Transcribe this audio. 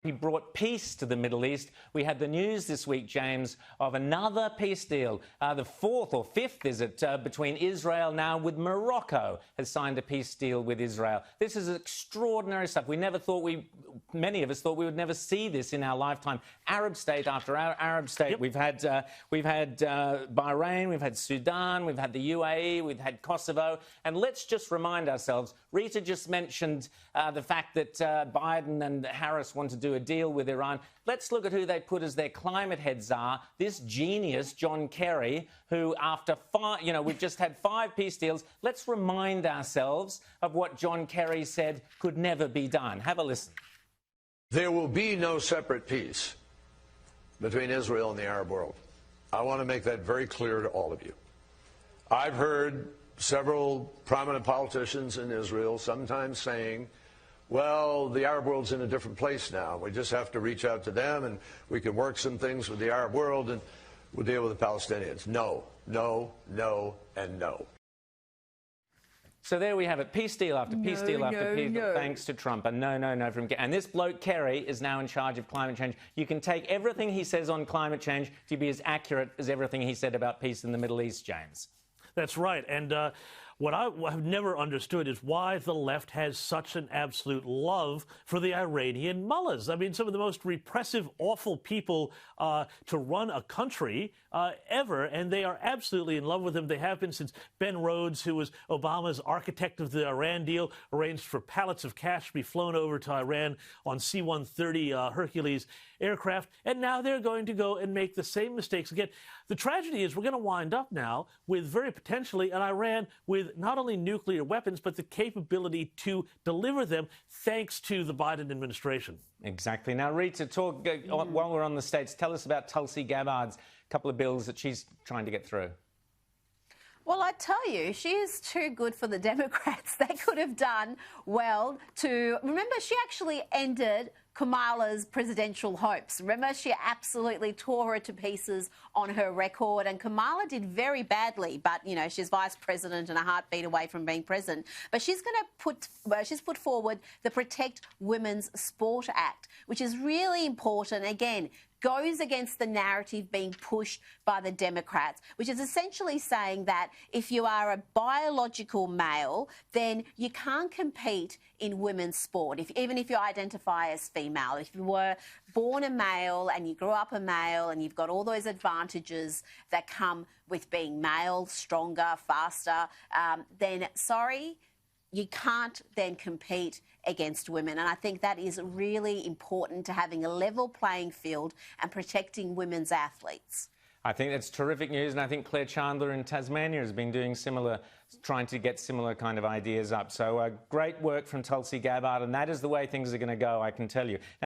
He brought peace to the Middle East. We had the news this week, James, of another peace deal. The fourth or fifth, is it, between Israel now with Morocco has signed a peace deal with Israel. This is extraordinary stuff. Many of us thought we would never see this in our lifetime. Arab state after Arab state. Yep. We've had Bahrain, we've had Sudan, we've had the UAE, we've had Kosovo. And let's just remind ourselves, Rita just mentioned the fact that Biden and Harris want to do a deal with Iran. Let's look at who they put as their climate heads are. This genius, John Kerry, who after we've just had 5 peace deals. Let's remind ourselves of what John Kerry said could never be done. Have a listen. There will be no separate peace between Israel and the Arab world. I want to make that very clear to all of you. I've heard several prominent politicians in Israel sometimes saying, well, the Arab world's in a different place now. We just have to reach out to them and we can work some things with the Arab world and we'll deal with the Palestinians. No, no, no, and no. So there we have it. Peace deal after peace deal after peace deal, thanks to Trump. And no from... And this bloke, Kerry, is now in charge of climate change. You can take everything he says on climate change to be as accurate as everything he said about peace in the Middle East, James. That's right. And what I have never understood is why the left has such an absolute love for the Iranian mullahs. I mean, some of the most repressive, awful people to run a country ever, and they are absolutely in love with him. They have been since Ben Rhodes, who was Obama's architect of the Iran deal, arranged for pallets of cash to be flown over to Iran on C-130 Hercules aircraft, and now they're going to go and make the same mistakes again. The tragedy is we're going to wind up now with very potentially an Iran with not only nuclear weapons, but the capability to deliver them thanks to the Biden administration. Exactly. Now, Rita, while we're on the States, tell us about Tulsi Gabbard's couple of bills that she's trying to get through. Well, I tell you, she is too good for the Democrats. They could have done well to... Remember, she actually ended Kamala's presidential hopes. Remember, she absolutely tore her to pieces on her record, and Kamala did very badly. But, you know, she's vice president and a heartbeat away from being president. But she's going to she's put forward the Protect Women's Sport Act, which is really important. Again, goes against the narrative being pushed by the Democrats, which is essentially saying that if you are a biological male, then you can't compete in women's sport, even if you identify as female. If you were born a male and you grew up a male and you've got all those advantages that come with being male, stronger, faster, then sorry, you can't then compete against women. And I think that is really important to having a level playing field and protecting women's athletes. I think that's terrific news, and I think Claire Chandler in Tasmania has been doing similar, trying to get similar kind of ideas up. So great work from Tulsi Gabbard, and that is the way things are going to go, I can tell you. Now,